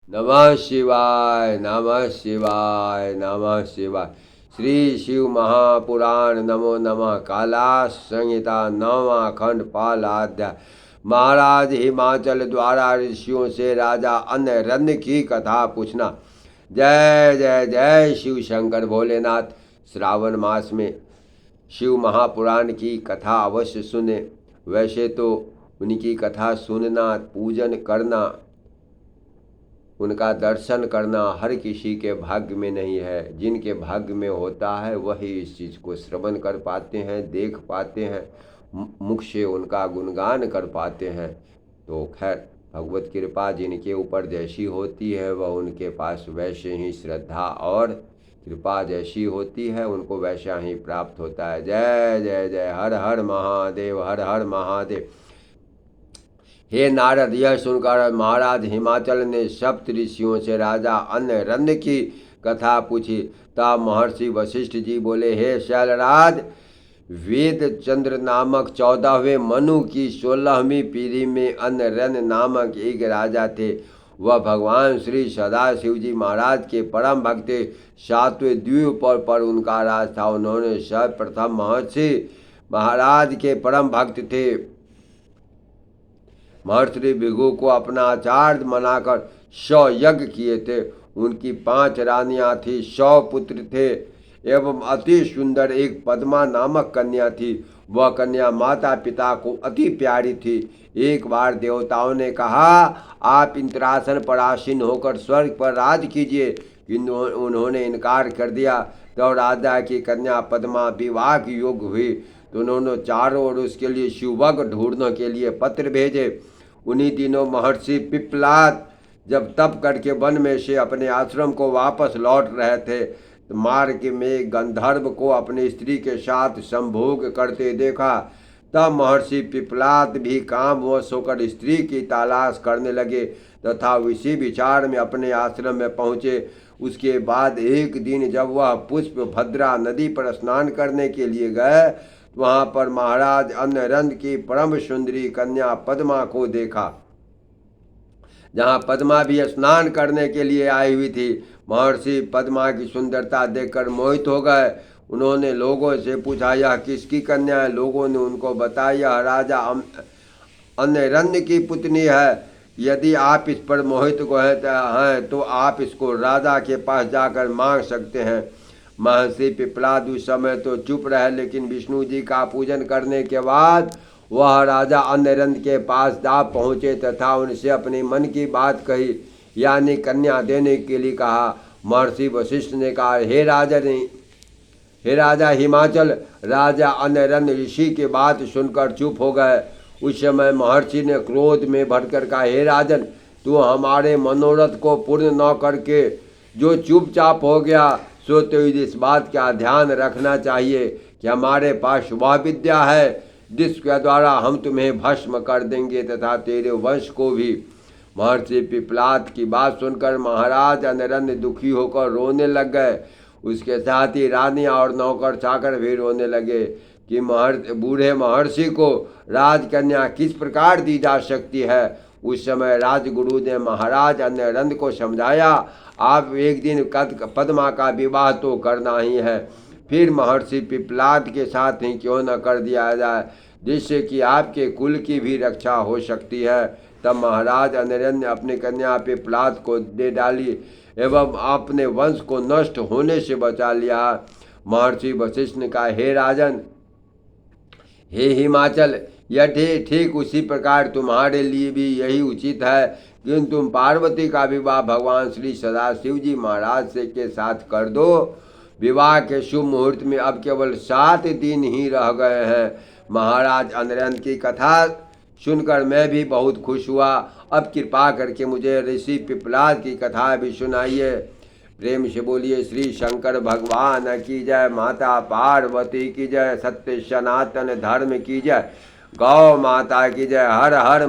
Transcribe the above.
नमः शिवाय, नमः शिवाय, नमः शिवाय। श्री शिव महापुराण नमो नमः। कालाश संहिता 9वां खंड पालाध्याय। महाराज हिमाचल द्वारा ऋषियों से राजा अन्य की कथा पूछना। जय जय जय शिव शंकर भोलेनाथ। श्रावण मास में शिव महापुराण की कथा अवश्य सुने। वैसे तो उनकी कथा सुनना, पूजन करना, उनका दर्शन करना हर किसी के भाग्य में नहीं है। जिनके भाग्य में होता है वही इस चीज़ को श्रवण कर पाते हैं, देख पाते हैं, मुख से उनका गुणगान कर पाते हैं। तो खैर, भगवत कृपा जिनके ऊपर जैसी होती है वह उनके पास वैसे ही श्रद्धा और कृपा जैसी होती है उनको वैसा ही प्राप्त होता है। जय जय जय, हर हर महादेव, हर हर महादेव। हे नारद, यह सुनकर महाराज हिमाचल ने सप्त ऋषियों से राजा अन्य की कथा पूछी। तब महर्षि वशिष्ठ जी बोले, हे शैलराज, वेद चंद्र नामक 14वें मनु की 16वीं पीढ़ी में अन्य नामक एक राजा थे। वह भगवान श्री सदाशिव जी महाराज के परम भक्त 7वें द्वीप पर उनका राज था। उन्होंने सर्वप्रथम महर्षि महाराज के परम भक्त थे। महर्षि भृगु को अपना आचार्य मनाकर 100 यज्ञ किए थे। उनकी 5 रानियां थी, 100 पुत्र थे एवं अति सुंदर एक पद्मा नामक कन्या थी। वह कन्या माता पिता को अति प्यारी थी। एक बार देवताओं ने कहा, आप इंद्रासन पर आसीन होकर स्वर्ग पर राज कीजिए, किंतु उन्होंने इनकार कर दिया। तो राजा की कन्या पद्मा विवाह की योग्य हुई तो उन्होंने चारों ओर उसके लिए शुभग ढूंढने के लिए पत्र भेजे। उन्हीं दिनों महर्षि पिप्पलाद जब तप करके वन में से अपने आश्रम को वापस लौट रहे थे तो मार्ग में गंधर्व को अपनी स्त्री के साथ संभोग करते देखा। तब महर्षि पिप्पलाद भी कामवश होकर स्त्री की तलाश करने लगे तथा इसी विचार में अपने आश्रम में पहुँचे। उसके बाद एक दिन जब वह पुष्प भद्रा नदी पर स्नान करने के लिए गए, वहाँ पर महाराज अन्य की परम सुंदरी कन्या पद्मा को देखा। जहाँ पद्मा भी स्नान करने के लिए आई हुई थी। महर्षि पद्मा की सुंदरता देखकर मोहित हो गए। उन्होंने लोगों से पूछा, यह किसकी कन्या है? लोगों ने उनको बताया, यह राजा अन्य की पुत्री है। यदि आप इस पर मोहित को हैं तो आप इसको राजा के पास जाकर मांग सकते हैं। महर्षि पिप्पलाद उस समय तो चुप रहे, लेकिन विष्णु जी का पूजन करने के बाद वह राजा अन्य के पास जा पहुँचे तथा उनसे अपने मन की बात कही, यानी कन्या देने के लिए कहा। महर्षि वशिष्ठ ने कहा, हे राजा हिमाचल। राजा अन्य ऋषि की बात सुनकर चुप हो गए। उस समय महर्षि ने क्रोध में भरकर कहा, हे राजन, तू हमारे मनोरथ को पूर्ण न करके जो चुपचाप हो गया, सो तो इस बात का ध्यान रखना चाहिए कि हमारे पास वह विद्या है जिसके द्वारा हम तुम्हें भस्म कर देंगे तथा तेरे वंश को भी। महर्षि पिप्पलाद की बात सुनकर महाराज अन्य दुखी होकर रोने लग गए। उसके साथ ही रानियां और नौकर चाकर भी रोने लगे कि बूढ़े महर्षि को राजकन्या किस प्रकार दी जा सकती है। उस समय राजगुरु ने महाराज अन्य को समझाया, आप एक दिन पद्मा का विवाह तो करना ही है, फिर महर्षि पिप्पलाद के साथ ही क्यों न कर दिया जाए, जिससे कि आपके कुल की भी रक्षा हो सकती है। तब महाराज अन्य ने अपनी कन्या पिप्पलाद को दे डाली एवं अपने वंश को नष्ट होने से बचा लिया। महर्षि वशिष्ठ ने कहा, हे राजन, हे हिमाचल, यह ठीक उसी प्रकार तुम्हारे लिए भी यही उचित है कि तुम पार्वती का विवाह भगवान श्री सदाशिव जी महाराज से के साथ कर दो। विवाह के शुभ मुहूर्त में अब केवल 7 दिन ही रह गए हैं। महाराज अन्य की कथा सुनकर मैं भी बहुत खुश हुआ। अब कृपा करके मुझे ऋषि पिप्पलाद की कथा भी सुनाइए। प्रेम से बोलिए श्री शंकर भगवान की जय, माता पार्वती की जय, सत्य सनातन धर्म की जय, गौ माता की जय, हर हर